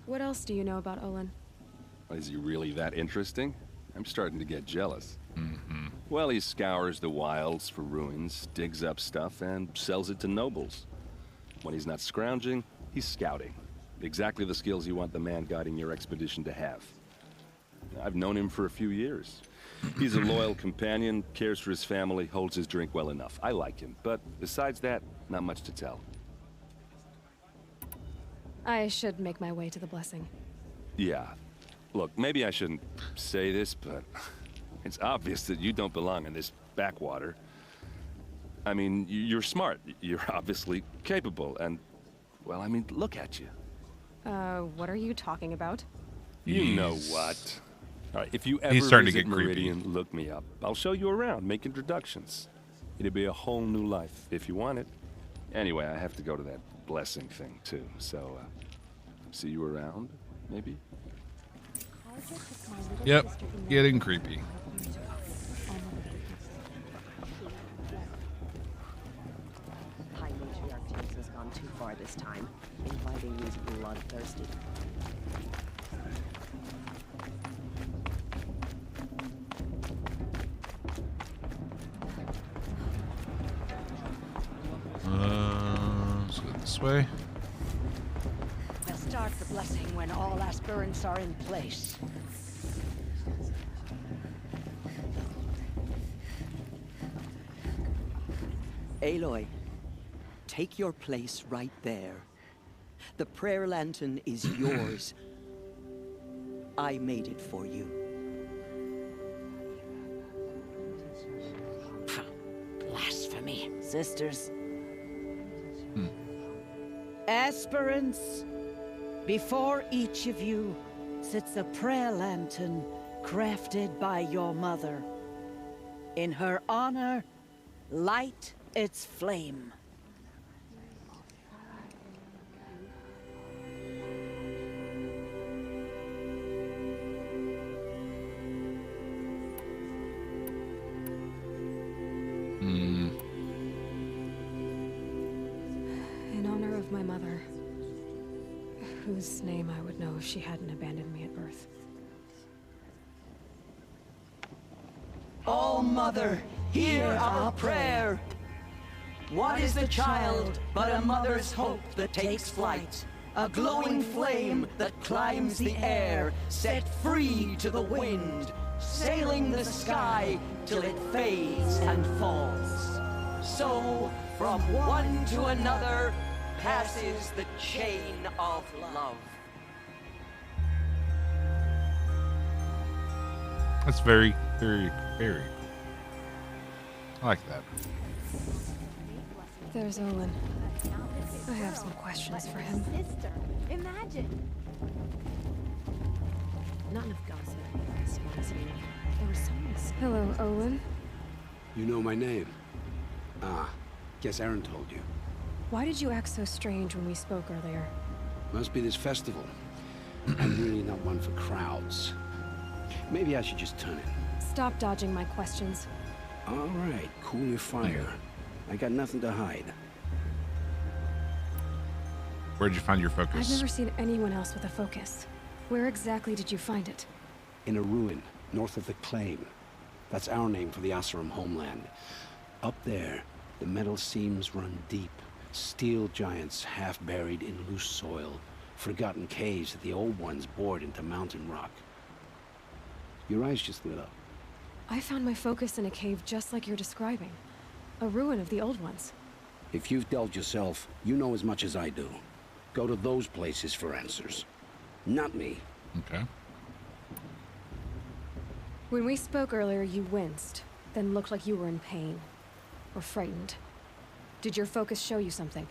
What else do you know about Olin? Is he really that interesting? I'm starting to get jealous. Mm-hmm. Well, he scours the wilds for ruins, digs up stuff, and sells it to nobles. When he's not scrounging, he's scouting. Exactly the skills you want the man guiding your expedition to have. I've known him for a few years. He's a loyal companion, cares for his family, holds his drink well enough. I like him, but besides that, not much to tell. I should make my way to the blessing. Yeah. Look, maybe I shouldn't say this, but it's obvious that you don't belong in this backwater. I mean, you're smart. You're obviously capable, and, well, I mean, look at you. What are you talking about? You know what. All right, if you ever He's starting to visit get creepy. Meridian, look me up. I'll show you around, make introductions. It'll be a whole new life, if you want it. Anyway, I have to go to that blessing thing, too, so, see you around, maybe? Yep, getting creepy. High Matriarch James has gone too far this time, inviting these bloodthirsty. Let's go this way. They'll start the blessing when all aspirants are in place. Aloy, take your place right there. The prayer lantern is yours. I made it for you. Blasphemy. Sisters, Aspirants, before each of you sits a prayer lantern crafted by your mother. In her honor, light its flame. In honor of my mother, whose name I would know if she hadn't abandoned me at birth. All Mother, hear our prayer. What is the child but a mother's hope that takes flight? A glowing flame that climbs the air, set free to the wind, sailing the sky till it fades and falls. So, from one to another, passes the chain of love. That's very, very, very. I like that. There's Olin. I have some questions for him. Sister, imagine. not enough gossip. This one's here. There was someone. Hello, Olin. You know my name? Ah, guess Aaron told you. Why did you act so strange when we spoke earlier? Must be this festival. I'm really not one for crowds. Maybe I should just turn it. Stop dodging my questions. All right, cool your fire. I got nothing to hide. Where'd you find your focus? I've never seen anyone else with a focus. Where exactly did you find it? In a ruin, north of the Claim. That's our name for the Asuram homeland. Up there, the metal seams run deep. Steel giants half buried in loose soil. Forgotten caves that the old ones bored into mountain rock. Your eyes just lit up. I found my focus in a cave just like you're describing. A ruin of the old ones. If you've delved yourself, you know as much as I do. Go to those places for answers. Not me. Okay. When we spoke earlier, you winced, then looked like you were in pain. Or frightened. Did your focus show you something?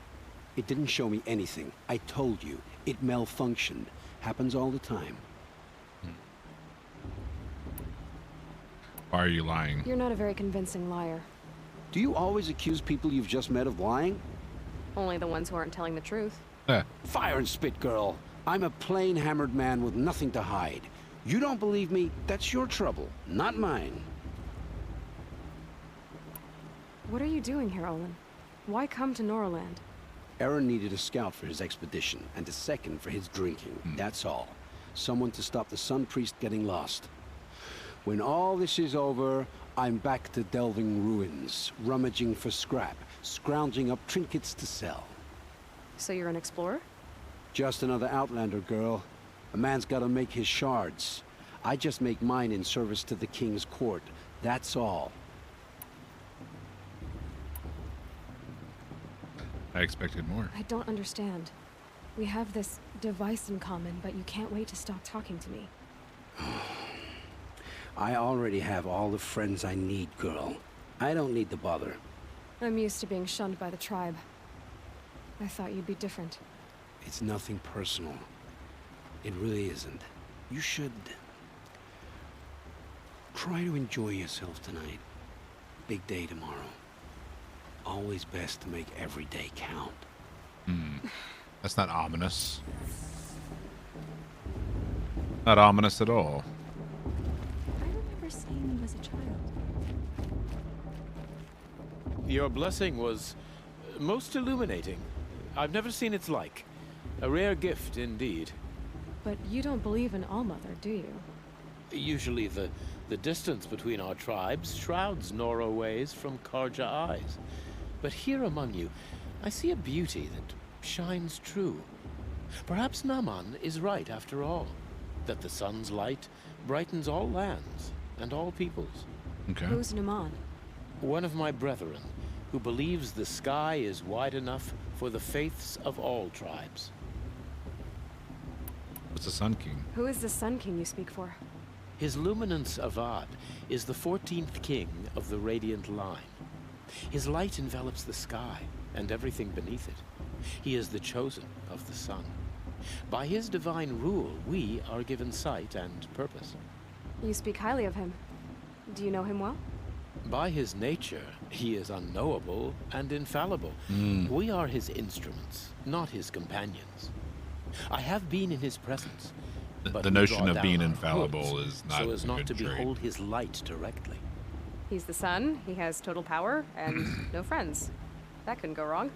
It didn't show me anything. I told you. It malfunctioned. Happens all the time. Why are you lying? You're not a very convincing liar. Do you always accuse people you've just met of lying? Only the ones who aren't telling the truth. Fire and spit, girl. I'm a plain hammered man with nothing to hide. You don't believe me, that's your trouble, not mine. What are you doing here, Olin? Why come to Norland? Aaron needed a scout for his expedition, and a second for his drinking. That's all. Someone to stop the Sun Priest getting lost. When all this is over, I'm back to delving ruins, rummaging for scrap, scrounging up trinkets to sell. So you're an explorer? Just another Outlander, girl. A man's gotta make his shards. I just make mine in service to the King's court. That's all. I expected more. I don't understand. We have this device in common, but you can't wait to stop talking to me. I already have all the friends I need, girl. I don't need the bother. I'm used to being shunned by the tribe. I thought you'd be different. It's nothing personal. It really isn't. You should... try to enjoy yourself tonight. Big day tomorrow. Always best to make every day count. That's not ominous. Not ominous at all. I remember seeing you as a child. Your blessing was most illuminating. I've never seen its like. A rare gift indeed. But you don't believe in Allmother, do you? Usually the distance between our tribes shrouds Norroways from Karja eyes. But here among you, I see a beauty that shines true. Perhaps Naman is right after all, that the sun's light brightens all lands and all peoples. Okay. Who's Naman? One of my brethren, who believes the sky is wide enough for the faiths of all tribes. What's the Sun King? Who is the Sun King you speak for? His Luminance Avad is the 14th king of the Radiant Line. His light envelops the sky and everything beneath it. He is the chosen of the sun. By his divine rule, we are given sight and purpose. You speak highly of him. Do you know him well? By his nature, he is unknowable and infallible. We are his instruments, not his companions. I have been in his presence. But The we notion draw of being down our infallible hoods is not so as a not good to trait. behold his light directly. He's the sun, he has total power, and no friends. That couldn't go wrong.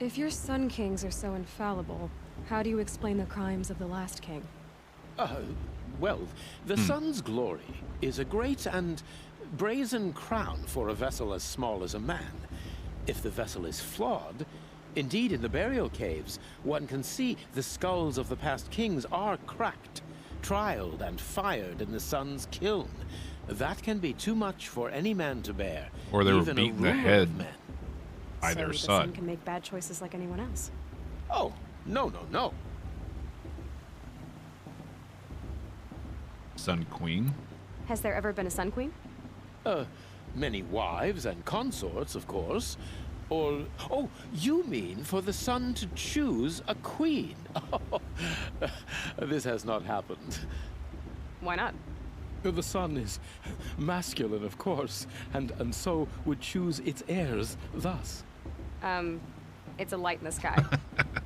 If your Sun Kings are so infallible, how do you explain the crimes of the last king? Well, the sun's glory is a great and brazen crown for a vessel as small as a man. If the vessel is flawed, indeed in the burial caves, one can see the skulls of the past kings are cracked, trialed and fired in the sun's kiln. That can be too much for any man to bear. Or they were even a beaten the ruler head of men. by So their the son. Sun can make bad choices like anyone else. Oh, no, no, no. Sun Queen? Has there ever been a Sun Queen? Many wives and consorts, of course. Or, oh, you mean for the sun to choose a queen? This has not happened. Why not? The sun is masculine, of course, and so would choose its heirs thus. It's a light in the sky.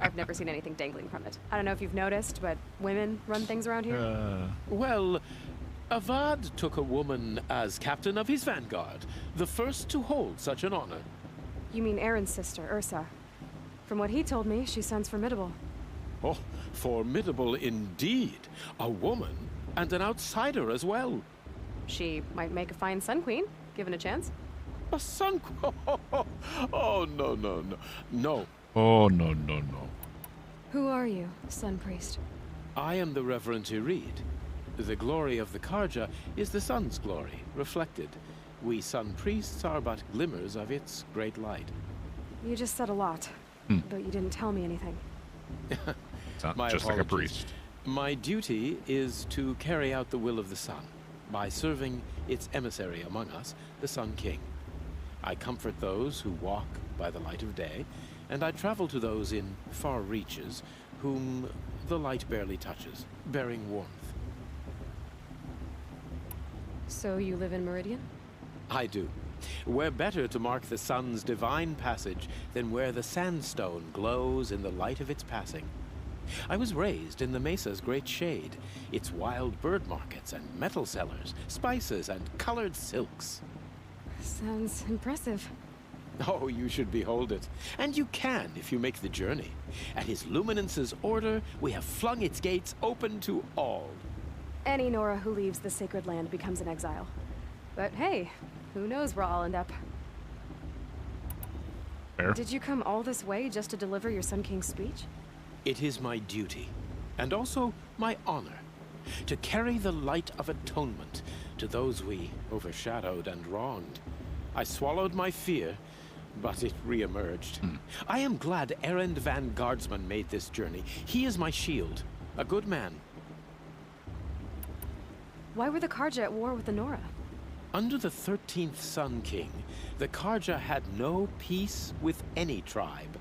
I've never seen anything dangling from it. I don't know if you've noticed, but women run things around here. Well, Avad took a woman as captain of his vanguard, the first to hold such an honor. You mean Aaron's sister, Ursa. From what he told me, she sounds formidable. Oh, formidable indeed. A woman and an outsider as well. She might make a fine Sun Queen, given a chance. A sun... Oh, no, no, no. No. Oh, no, no, no. Who are you, Sun Priest? I am the Reverend Irid. The glory of the Karja is the sun's glory, reflected. We sun priests are but glimmers of its great light. You just said a lot, but you didn't tell me anything. It's not My just like a apologies. priest. My duty is to carry out the will of the sun by serving its emissary among us, the Sun King. I comfort those who walk by the light of day, and I travel to those in far reaches whom the light barely touches, bearing warmth. So you live in Meridian? I do. Where better to mark the sun's divine passage than where the sandstone glows in the light of its passing. I was raised in the mesa's great shade, its wild bird markets and metal cellars, spices and colored silks. Sounds impressive. Oh, you should behold it. And you can if you make the journey. At His Luminance's order, we have flung its gates open to all. Any Nora who leaves the sacred land becomes an exile. But hey, who knows where I'll end up. Fair. Did you come all this way just to deliver your Sun King's speech? It is my duty, and also my honor, to carry the light of atonement to those we overshadowed and wronged. I swallowed my fear, but it re-emerged. I am glad Erend van Guardsman made this journey. He is my shield, a good man. Why were the Karja at war with the Nora? Under the 13th Sun King, the Karja had no peace with any tribe.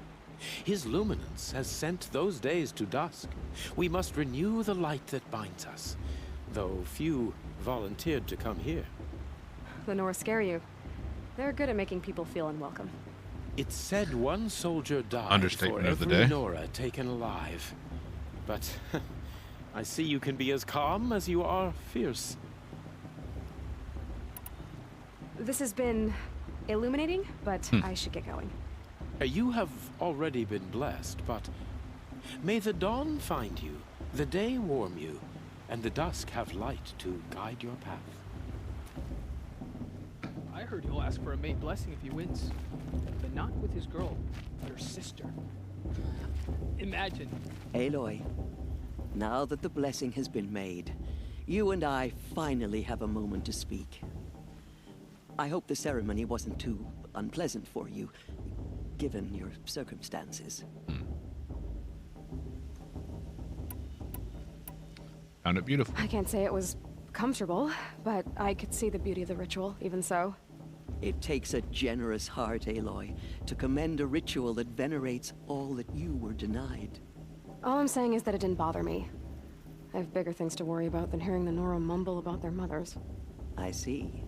His luminance has sent those days to dusk. We must renew the light that binds us, though few volunteered to come here. The Nora scare you. They're good at making people feel unwelcome. It's said one soldier died for Understatement of the every day. Nora taken alive. But I see you can be as calm as you are fierce. This has been illuminating, but I should get going. You have already been blessed, but may the dawn find you, the day warm you, and the dusk have light to guide your path. I heard he'll ask for a mate blessing if he wins, but not with his girl, your sister. Imagine. Aloy, now that the blessing has been made, you and I finally have a moment to speak. I hope the ceremony wasn't too unpleasant for you, given your circumstances. Found it beautiful. I can't say it was comfortable, but I could see the beauty of the ritual, even so. It takes a generous heart, Aloy, to commend a ritual that venerates all that you were denied. All I'm saying is that it didn't bother me. I have bigger things to worry about than hearing the Nora mumble about their mothers. I see.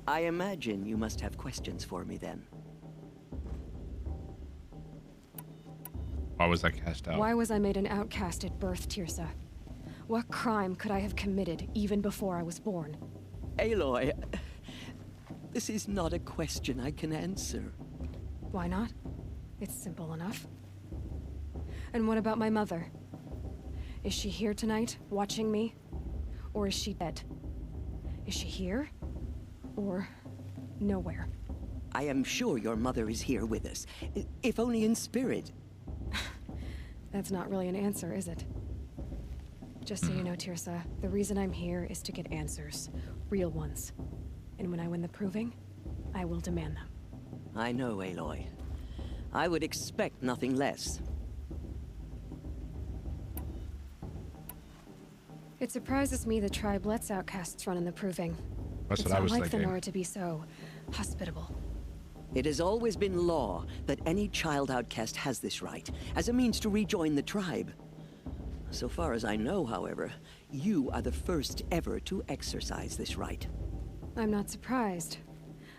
I imagine you must have questions for me then. Why was I cast out? Why was I made an outcast at birth, Tirsa? What crime could I have committed even before I was born? Aloy, this is not a question I can answer. Why not? It's simple enough. And what about my mother? Is she here tonight, watching me? Or is she dead? Is she here? Or nowhere? I am sure your mother is here with us, if only in spirit. That's not really an answer, is it? Just so you know, Tirsa, the reason I'm here is to get answers. Real ones. And when I win the proving, I will demand them. I know, Aloy. I would expect nothing less. It surprises me the tribe lets outcasts run in the proving. That's It's what I not was like the thinking. Nora to be so hospitable. It has always been law that any child outcast has this right, as a means to rejoin the tribe. So far as I know, however, you are the first ever to exercise this right. I'm not surprised.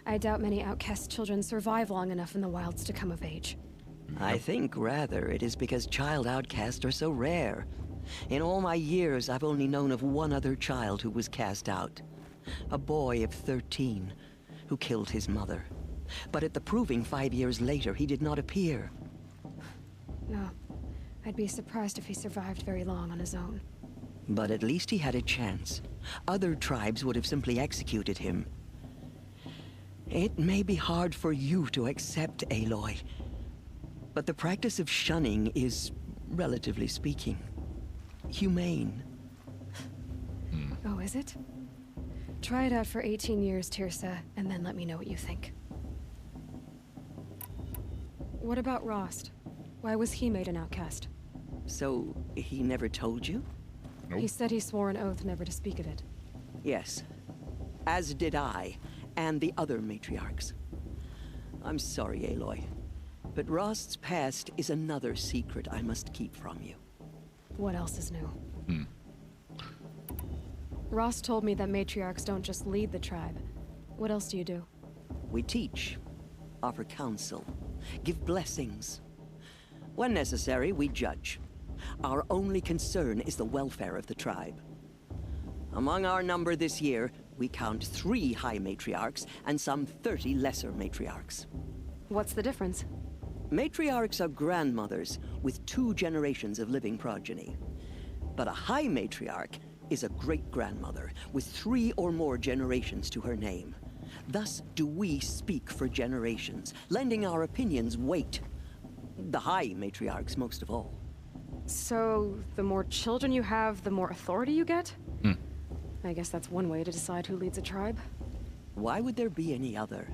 I doubt many outcast children survive long enough in the wilds to come of age. I think, rather, it is because child outcasts are so rare. In all my years, I've only known of one other child who was cast out. A boy of 13, who killed his mother. But at the proving 5 years later, he did not appear. No. I'd be surprised if he survived very long on his own. But at least he had a chance. Other tribes would have simply executed him. It may be hard for you to accept, Aloy, but the practice of shunning is, relatively speaking, humane. Oh, is it? Try it out for 18 years, Tirsa, and then let me know what you think. What about Drast? Why was he made an outcast? So, he never told you? Nope. He said he swore an oath never to speak of it. Yes. As did I, and the other matriarchs. I'm sorry, Aloy, but Rost's past is another secret I must keep from you. What else is new? Drast told me that matriarchs don't just lead the tribe. What else do you do? We teach, offer counsel, give blessings. When necessary, we judge. Our only concern is the welfare of the tribe. Among our number this year, we count 3 high matriarchs and some 30 lesser matriarchs. What's the difference? Matriarchs are grandmothers with 2 generations of living progeny. But a high matriarch is a great-grandmother with 3 or more generations to her name. Thus do we speak for generations, lending our opinions weight. The high matriarchs most of all. So, the more children you have, the more authority you get? I guess that's one way to decide who leads a tribe. Why would there be any other?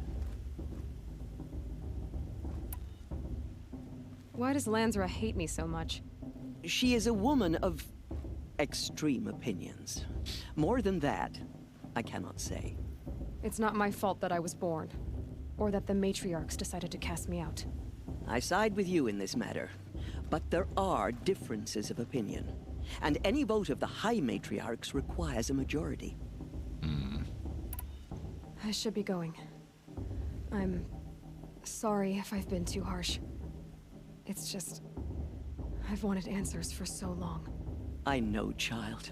Why does Lansra hate me so much? She is a woman of extreme opinions. More than that, I cannot say. It's not my fault that I was born, or that the matriarchs decided to cast me out. I side with you in this matter, but there are differences of opinion, and any vote of the high matriarchs requires a majority. I should be going. I'm sorry if I've been too harsh. It's just, I've wanted answers for so long. I know, child.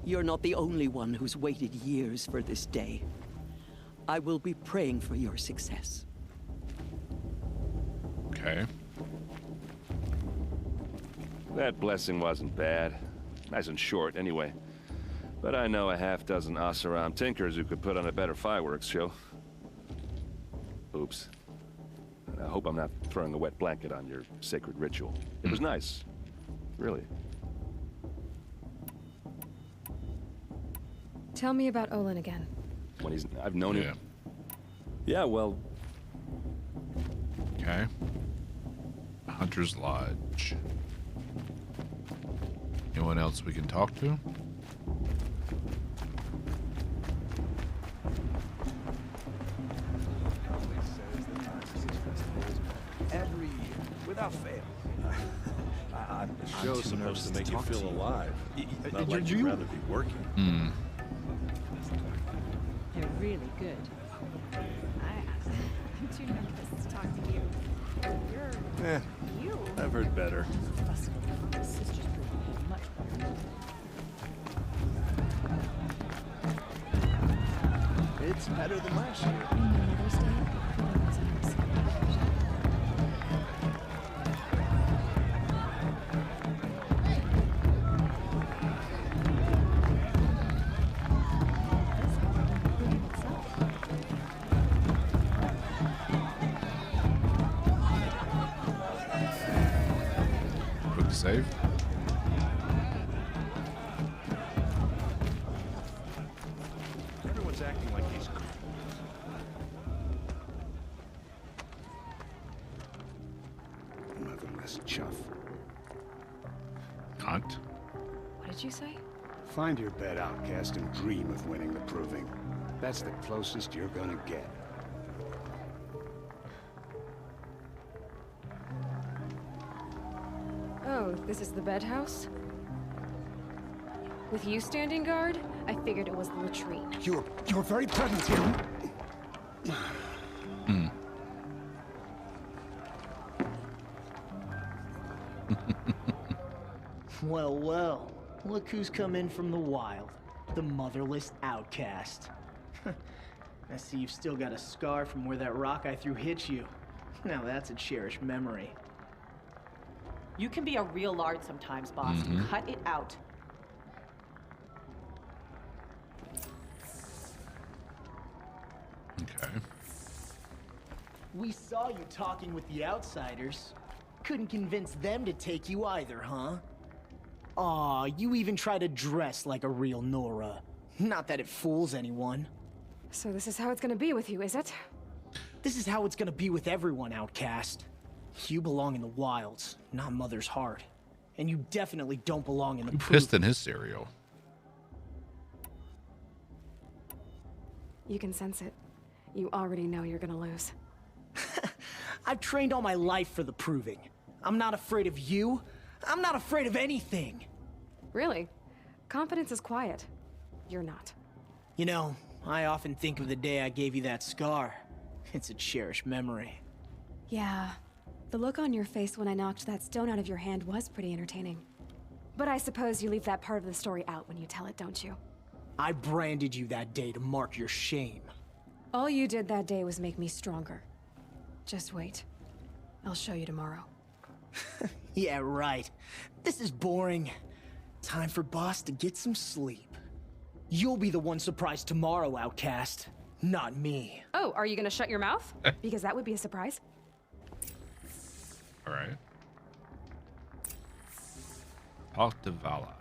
You're not the only one who's waited years for this day. I will be praying for your success. Okay. That blessing wasn't bad. Nice and short, anyway. But I know a half-dozen Oseram tinkers who could put on a better fireworks show. Oops. I hope I'm not throwing a wet blanket on your sacred ritual. It was nice. Really. Tell me about Olin again. When I've known him. Yeah, well... Okay. Hunter's Lodge. Anyone else we can talk to? Every year, without fail. The show's supposed to make you feel alive. Not like you'd rather be working. You're really good. I'm too nervous to talk to you. You're... You? I've heard better. It's better than last year. Quick save. Everyone's acting like he's... Motherless chuff. Cunt. What did you say? Find your bed, outcast, and dream of winning the proving. That's the closest you're gonna get. Oh, this is the bedhouse? With you standing guard, I figured it was the latrine. Your very presence here. Well, well. Look who's come in from the wild. The motherless outcast. I see you've still got a scar from where that rock I threw hit you. Now that's a cherished memory. You can be a real lard sometimes, boss. Cut it out. Okay. We saw you talking with the outsiders. Couldn't convince them to take you either, huh? Aw, you even try to dress like a real Nora. Not that it fools anyone. So this is how it's gonna be with you, is it? This is how it's gonna be with everyone, outcast. You belong in the wilds, not Mother's Heart. And you definitely don't belong in the Who pissed in his cereal? You can sense it. You already know you're gonna lose. I've trained all my life for the proving. I'm not afraid of you. I'm not afraid of anything. Really? Confidence is quiet. You're not. You know, I often think of the day I gave you that scar. It's a cherished memory. Yeah. The look on your face when I knocked that stone out of your hand was pretty entertaining. But I suppose you leave that part of the story out when you tell it, don't you? I branded you that day to mark your shame. All you did that day was make me stronger. Just wait. I'll show you tomorrow. Yeah, right. This is boring. Time for Boss to get some sleep. You'll be the one surprised tomorrow, outcast. Not me. Oh, are you gonna shut your mouth? Because that would be a surprise. All right. Talk to Vala.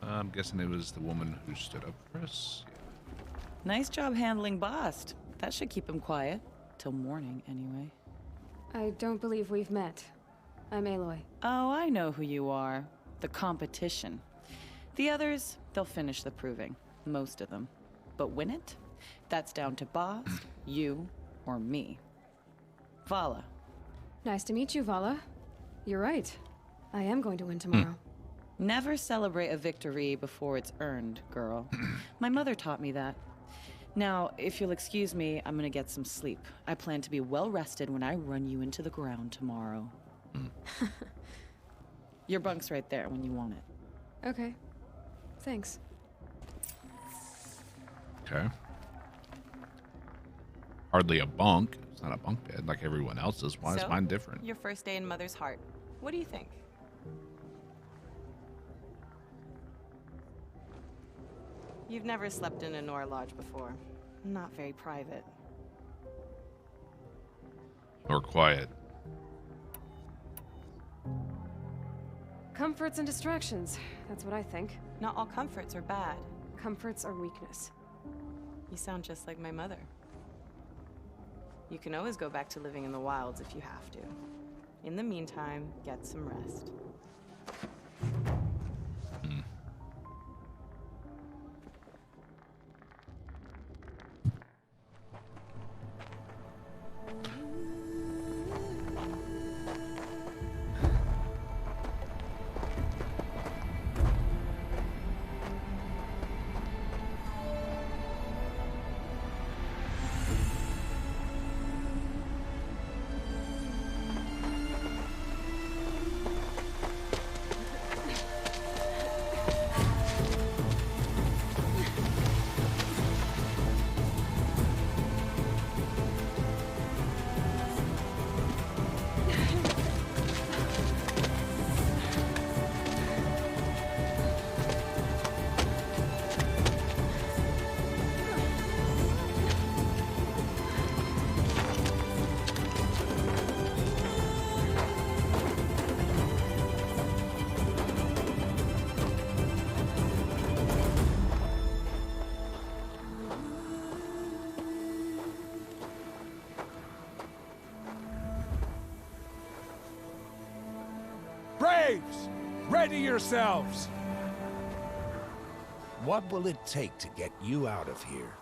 I'm guessing it was the woman who stood up for us. Nice job handling Bast. That should keep him quiet. Till morning, anyway. I don't believe we've met. I'm Aloy. Oh, I know who you are. The competition. The others, they'll finish the proving. Most of them. But win it? That's down to Bast, you, or me. Vala. Nice to meet you, Vala. You're right. I am going to win tomorrow. Never celebrate a victory before it's earned, girl. My mother taught me that. Now, if you'll excuse me, I'm gonna get some sleep. I plan to be well rested when I run you into the ground tomorrow. Your bunk's right there when you want it. Okay. Thanks. Okay. Hardly a bunk. It's not a bunk bed like everyone else's. Why is mine different? Your first day in Mother's Heart. What do you think? You've never slept in a Nora lodge before. Not very private. Or quiet. Comforts and distractions. That's what I think. Not all comforts are bad. Comforts are weakness. You sound just like my mother. You can always go back to living in the wilds if you have to. In the meantime, get some rest. Braves! Ready yourselves! What will it take to get you out of here?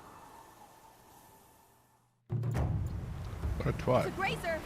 What a twat. It's a grazer!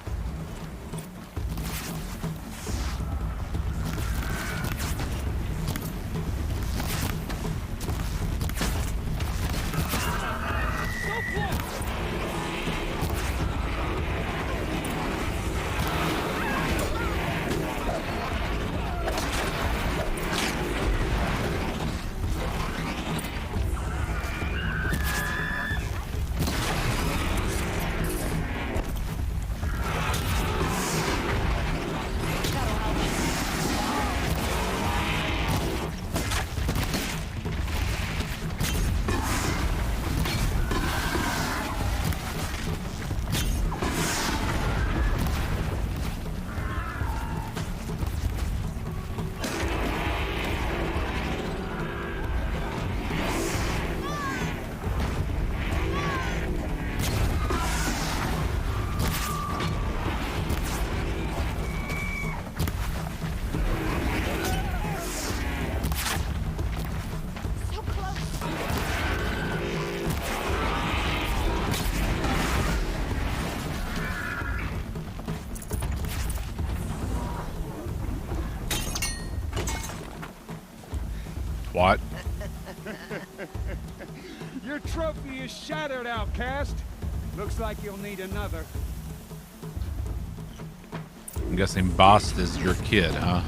What? Your trophy is shattered, outcast. Looks like you'll need another. I'm guessing Bast is your kid, huh?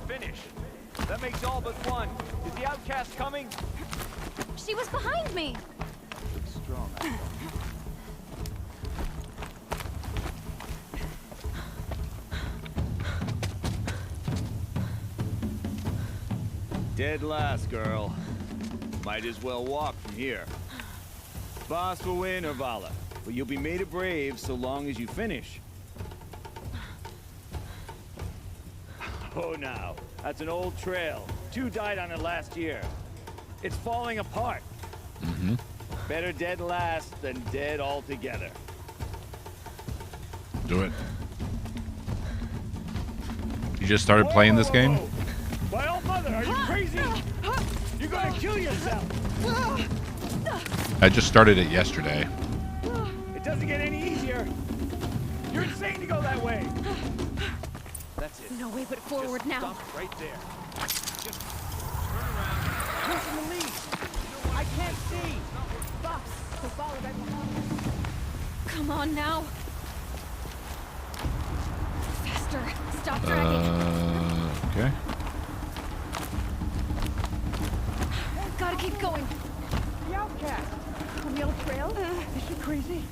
finish. That makes all but one. Is the outcast coming? She was behind me. Looks strong. Dead last, girl. Might as well walk from here. Boss will win or Vala, but you'll be made a brave so long as you finish. Oh, now. That's an old trail. 2 died on it last year. It's falling apart. Mm-hmm. Better dead last than dead altogether. Do it. You just started playing this game? My old mother, are you crazy? You're gonna kill yourself. I just started it yesterday. It doesn't get any easier. You're insane to go that way. That's it. No way but forward Just now. Stop right there. Just turn around. Who's in the lead? I can't see. Boss, so follow right behind. Come on now. Faster. Stop dragging. Okay. Gotta keep going. The outcast. On the old trail? Is she crazy?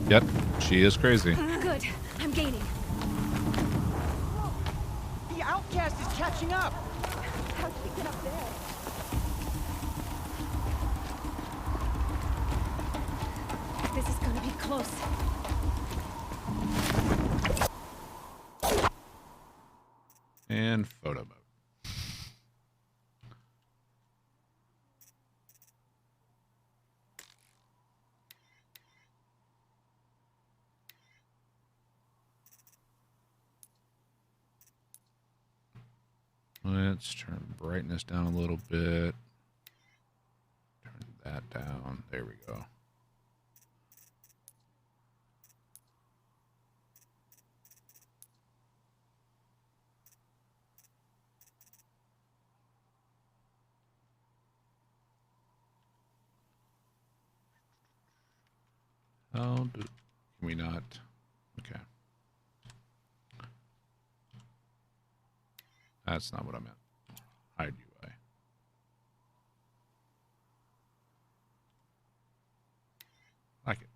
Yep, she is crazy. Good. I'm gaining. The outcast is catching up. How'd she get up there? This is gonna be close. And photo mode. Let's turn brightness down a little bit. Turn that down. There we go. Can we not? Okay. That's not what I meant. Hide UI. Like it.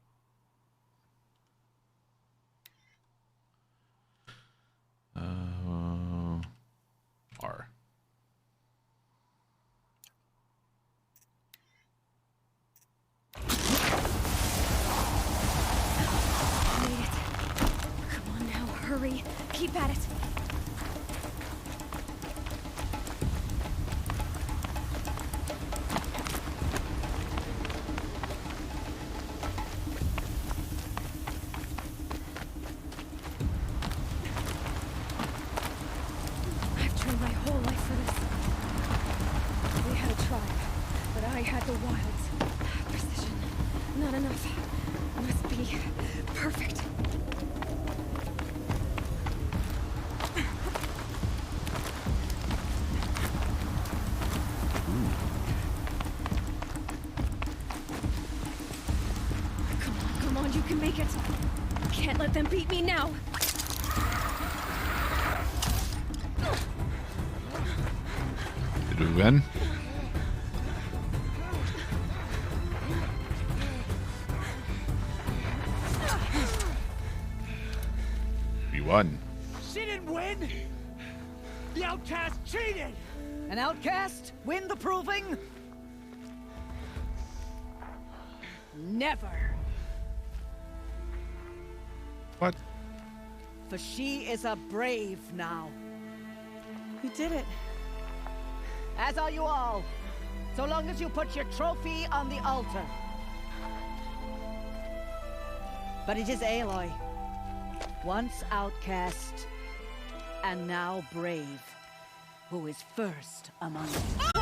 R. Made it. Come on now, hurry. Keep at it. I've trained my whole life for this. We had a tribe, but I had the wilds. Precision. Not enough. Must be perfect. Come on, you can make it. Can't let them beat me now. Did we win? We won. She didn't win. The outcast cheated. An outcast? Win the proving? Never. What? For she is a brave now. We did it. As are you all. So long as you put your trophy on the altar. But it is Aloy. Once outcast, and now brave, who is first among us.